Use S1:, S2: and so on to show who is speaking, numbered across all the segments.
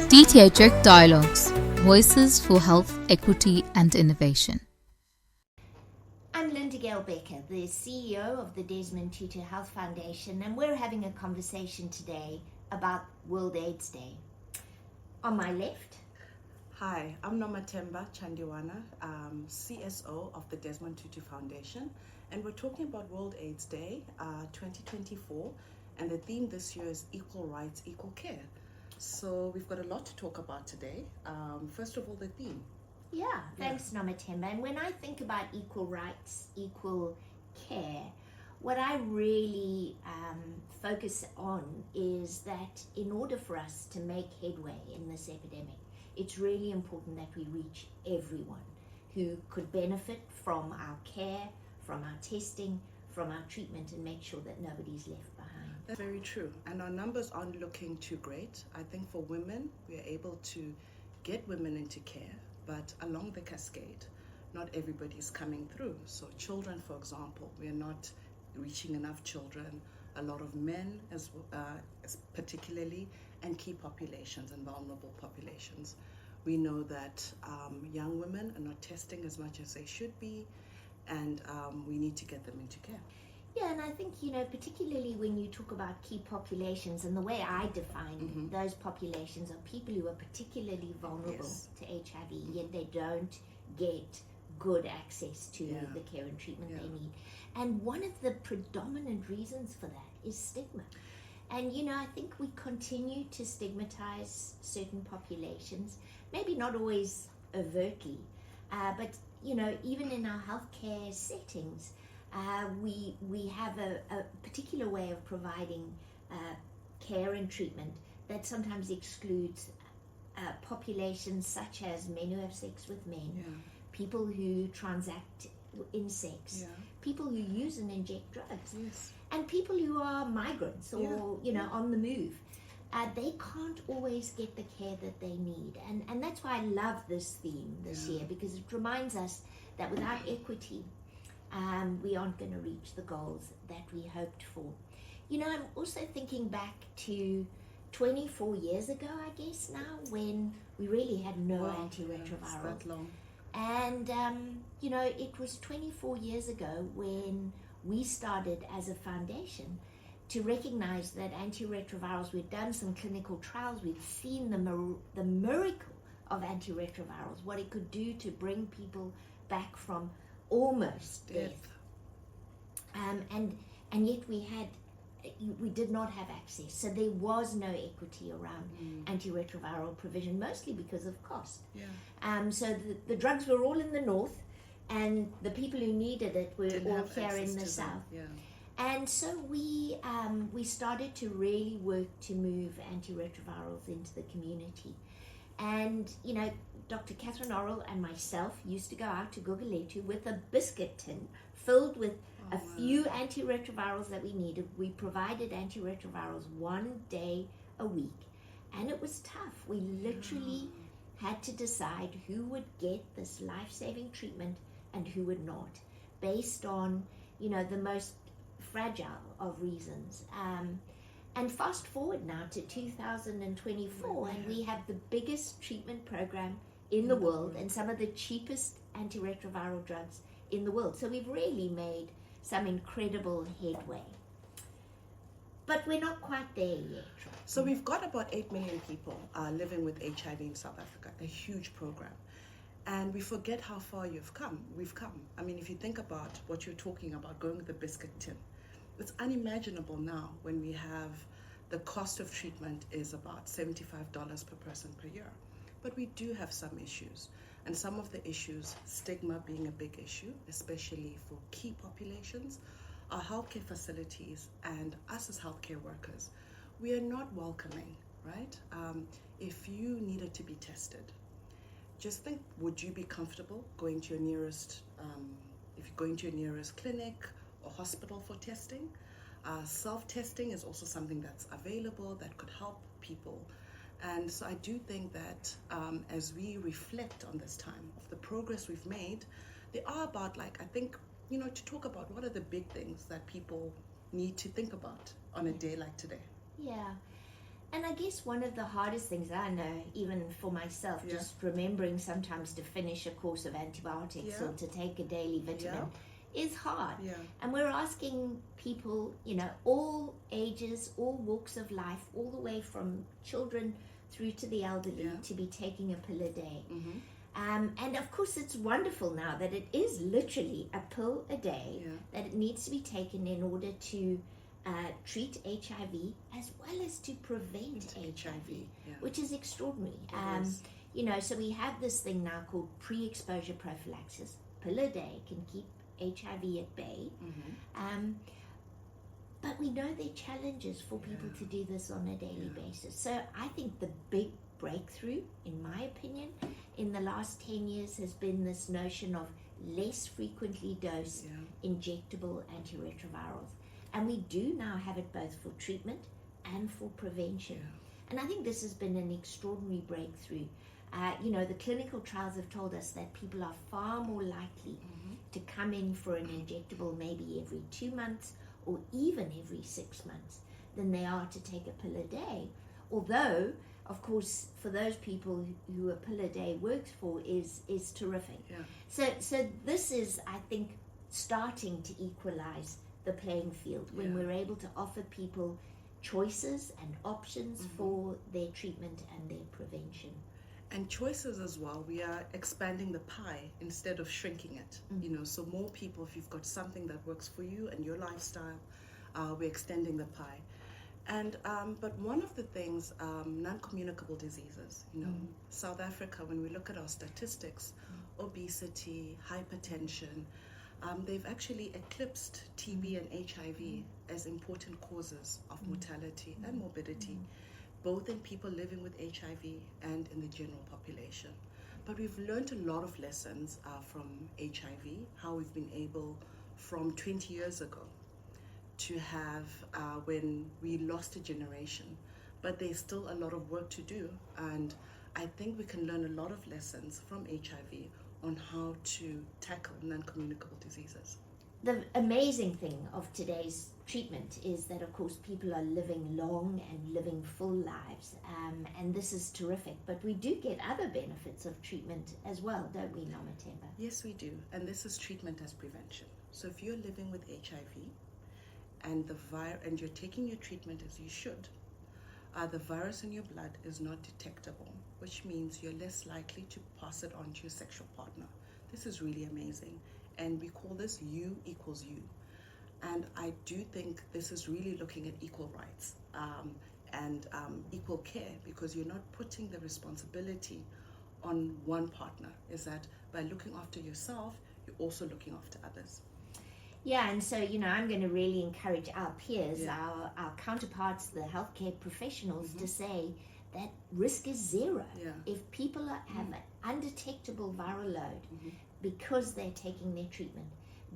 S1: DTHF Dialogues Voices for Health, Equity and Innovation.
S2: I'm Linda-Gail Bekker, the CEO of the Desmond Tutu Health Foundation, and we're having a conversation today about World AIDS Day. On my left,
S3: hi, I'm Nomathemba, Chandiwana, CSO of the Desmond Tutu Foundation, and we're talking about World AIDS Day 2024, and the theme this year is Equal Rights, Equal Care. So we've got a lot to talk about today. First of all, the theme.
S2: Yeah, thanks Nomathemba. And when I think about equal rights, equal care, what I really focus on is that in order for us to make headway in this epidemic, it's really important that we reach everyone who could benefit from our care, from our testing, from our treatment, and make sure that nobody's left behind.
S3: That's very true. And our numbers aren't looking too great. I think for women, we are able to get women into care, but along the cascade, not everybody is coming through. So children, for example, we are not reaching enough children, a lot of men as particularly, and key populations and vulnerable populations. We know that young women are not testing as much as they should be, and we need to get them into care.
S2: Yeah, and I think, particularly when you talk about key populations, and the way I define those populations are people who are particularly vulnerable to HIV, yet they don't get good access to the care and treatment they need. And one of the predominant reasons for that is stigma. And, I think we continue to stigmatize certain populations, maybe not always overtly, but, even in our healthcare settings, we have a particular way of providing care and treatment that sometimes excludes populations such as men who have sex with men, people who transact in sex, people who use and inject drugs, and people who are migrants or on the move. They can't always get the care that they need, and that's why I love this theme this year, because it reminds us that without equity, we aren't going to reach the goals that we hoped for. I'm also thinking back to 24 years ago, I guess now, when we really had no antiretrovirals.
S3: That long.
S2: And, it was 24 years ago when we started as a foundation to recognize that antiretrovirals, we'd done some clinical trials, we'd seen the miracle of antiretrovirals, what it could do to bring people back from almost death. And yet we did not have access. So there was no equity around antiretroviral provision, mostly because of cost. So the drugs were all in the north, and the people who needed it were all here in the south. And so we started to really work to move antiretrovirals into the community. And, Dr. Catherine Orrell and myself used to go out to Gugulethu with a biscuit tin filled with a few antiretrovirals that we needed. We provided antiretrovirals 1 day a week. And it was tough. We literally had to decide who would get this life-saving treatment and who would not, based on, the most fragile of reasons. And fast forward now to 2024, and we have the biggest treatment program in the world and some of the cheapest antiretroviral drugs in the world. So we've really made some incredible headway. But we're not quite there yet.
S3: So we've got about 8 million people living with HIV in South Africa, a huge program. And we forget how far we've come. I mean, if you think about what you're talking about, going with the biscuit tin, it's unimaginable now when we have the cost of treatment is about $75 per person per year. But we do have some issues. And some of the issues, stigma being a big issue, especially for key populations, our healthcare facilities and us as healthcare workers, we are not welcoming, right? If you needed to be tested, just think, would you be comfortable going to your nearest, if you're going to your nearest clinic or hospital for testing? Self-testing is also something that's available that could help people. And so I do think that as we reflect on this time of the progress we've made, there are about to talk about what are the big things that people need to think about on a day like today.
S2: Yeah. And I guess one of the hardest things I know, even for myself, just remembering sometimes to finish a course of antibiotics or to take a daily vitamin is hard. And we're asking people, you know, all ages, all walks of life, all the way from children through to the elderly to be taking a pill a day. And of course it's wonderful now that it is literally a pill a day that it needs to be taken in order to treat HIV as well as to prevent HIV, which is extraordinary. You know, so we have this thing now called pre-exposure prophylaxis. Pill a day can keep HIV at bay. But we know there are challenges for people to do this on a daily basis. So I think the big breakthrough, in my opinion, in the last 10 years has been this notion of less frequently dosed injectable antiretrovirals. And we do now have it both for treatment and for prevention. And I think this has been an extraordinary breakthrough. You know, the clinical trials have told us that people are far more likely to come in for an injectable maybe every 2 months or even every 6 months than they are to take a pill a day. Although, of course, for those people who a pill a day works for is terrific. So this is, I think, starting to equalize the playing field when we're able to offer people choices and options for their treatment and their prevention.
S3: And choices as well. We are expanding the pie instead of shrinking it. You know, so more people, if you've got something that works for you and your lifestyle, we're extending the pie. And but one of the things, non-communicable diseases, you know, South Africa, when we look at our statistics, obesity, hypertension, they've actually eclipsed TB and HIV as important causes of mortality and morbidity, both in people living with HIV and in the general population. But we've learned a lot of lessons from HIV, how we've been able from 20 years ago to have when we lost a generation. But there's still a lot of work to do, and I think we can learn a lot of lessons from HIV on how to tackle non-communicable diseases.
S2: The amazing thing of today's treatment is that, of course, people are living long and living full lives, and this is terrific. But we do get other benefits of treatment as well, don't we, Nomathemba?
S3: Yes, we do, and this is treatment as prevention. So if you're living with HIV and and you're taking your treatment as you should, the virus in your blood is not detectable, which means you're less likely to pass it on to your sexual partner. This is really amazing, and we call this U equals U. And I do think this is really looking at equal rights and equal care, because you're not putting the responsibility on one partner. Is that by looking after yourself, you're also looking after others.
S2: Yeah, and so, you know, I'm going to really encourage our peers, our counterparts, the healthcare professionals, to say that risk is zero. If people have an undetectable viral load because they're taking their treatment,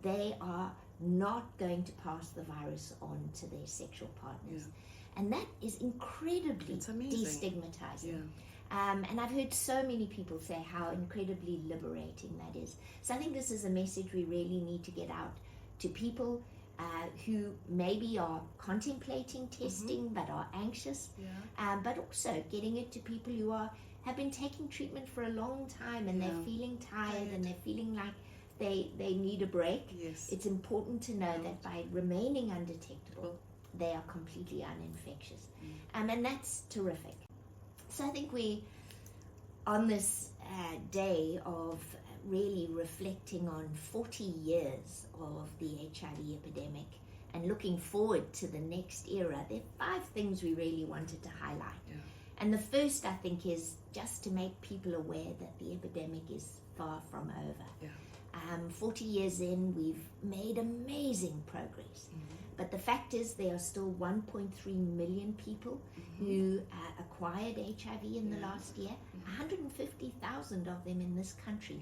S2: they are not going to pass the virus on to their sexual partners. And that is incredibly destigmatizing. And I've heard so many people say how incredibly liberating that is. So I think this is a message we really need to get out to people who maybe are contemplating testing but are anxious, but also getting it to people who have been taking treatment for a long time and they're feeling tired and they're feeling like they need a break. It's important to know that by remaining undetectable, they are completely uninfectious. And that's terrific. So I think we, on this day of really reflecting on 40 years of the HIV epidemic and looking forward to the next era, there are 5 things we really wanted to highlight. And the first, I think, is just to make people aware that the epidemic is far from over. 40 years in, we've made amazing progress. But the fact is there are still 1.3 million people who acquired HIV in the last year, 150,000 of them in this country.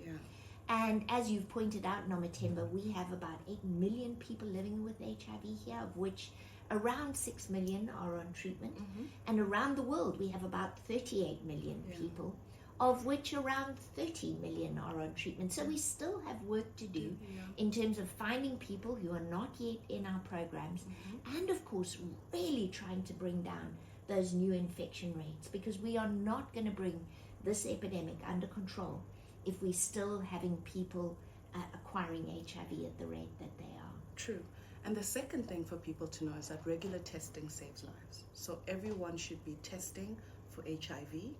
S2: And as you've pointed out, Nomathemba, we have about 8 million people living with HIV here, of which around 6 million are on treatment. And around the world, we have about 38 million people, of which around 30 million are on treatment. So we still have work to do in terms of finding people who are not yet in our programs, and of course really trying to bring down those new infection rates, because we are not going to bring this epidemic under control if we're still having people acquiring HIV at the rate that they are.
S3: True. And the second thing for people to know is that regular testing saves lives. So everyone should be testing for HIV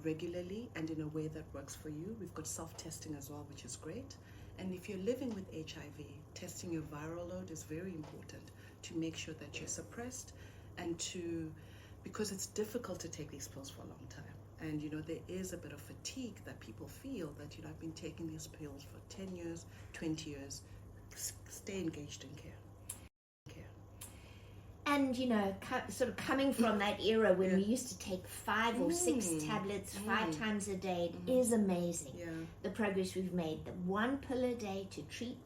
S3: regularly and in a way that works for you. We've got self-testing as well, which is great. And if you're living with HIV, testing your viral load is very important to make sure that you're suppressed and because it's difficult to take these pills for a long time. And, there is a bit of fatigue that people feel that, I've been taking these pills for 10 years, 20 years. Stay engaged in care.
S2: And, sort of coming from that era when we used to take 5 or 6 tablets 5 times a day, it is amazing the progress we've made. The 1 pill a day to treat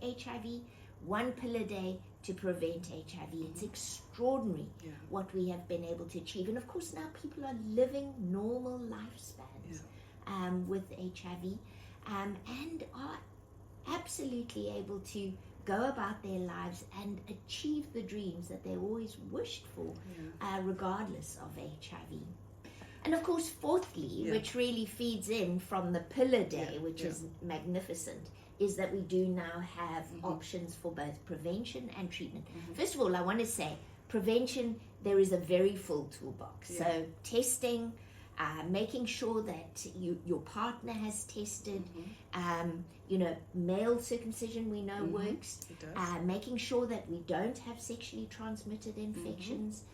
S2: HIV, 1 pill a day to prevent HIV. It's extraordinary what we have been able to achieve. And of course now people are living normal lifespans with HIV and are absolutely able to go about their lives and achieve the dreams that they always wished for, regardless of HIV. And of course, fourthly, which really feeds in from the pill a day, which is magnificent, is that we do now have options for both prevention and treatment. First of all, I want to say prevention, there is a very full toolbox. So testing, making sure that your partner has tested, male circumcision we know works, making sure that we don't have sexually transmitted infections.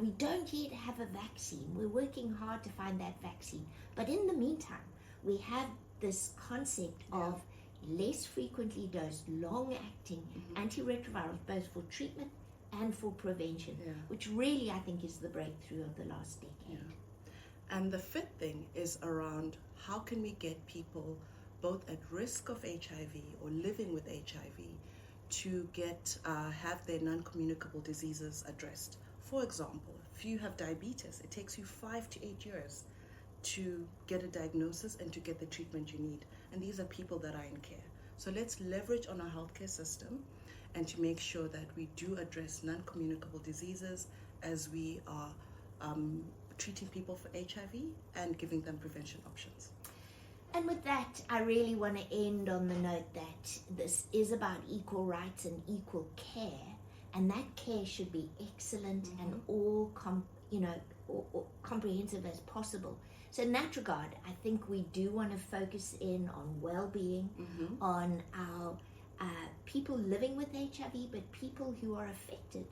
S2: We don't yet have a vaccine. We're working hard to find that vaccine. But in the meantime, we have this concept of less frequently dosed, long-acting antiretrovirals, both for treatment and for prevention, which really I think is the breakthrough of the last decade.
S3: And the fifth thing is around how can we get people both at risk of HIV or living with HIV to have their non-communicable diseases addressed. For example, if you have diabetes, it takes you 5 to 8 years to get a diagnosis and to get the treatment you need. And these are people that are in care. So let's leverage on our healthcare system and to make sure that we do address non-communicable diseases as we are treating people for HIV and giving them prevention options.
S2: And with that, I really want to end on the note that this is about equal rights and equal care, and that care should be excellent and all comprehensive as possible. So in that regard, I think we do want to focus in on well-being, on our people living with HIV, but people who are affected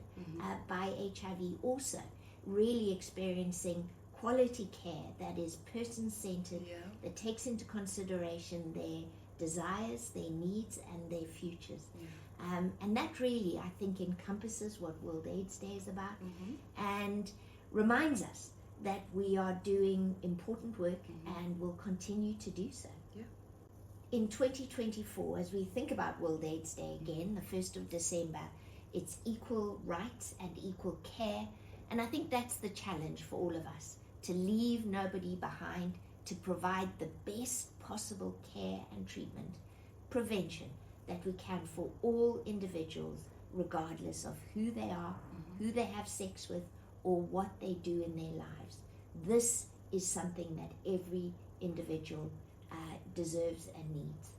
S2: by HIV also, really experiencing quality care that is person-centered, that takes into consideration their desires, their needs, and their futures. And that really, I think, encompasses what World AIDS Day is about and reminds us that we are doing important work and will continue to do so. In 2024, as we think about World AIDS Day again, the 1st of December, it's equal rights and equal care. And I think that's the challenge for all of us, to leave nobody behind, to provide the best possible care and treatment, prevention that we can for all individuals, regardless of who they are, who they have sex with, or what they do in their lives. This is something that every individual deserves and needs.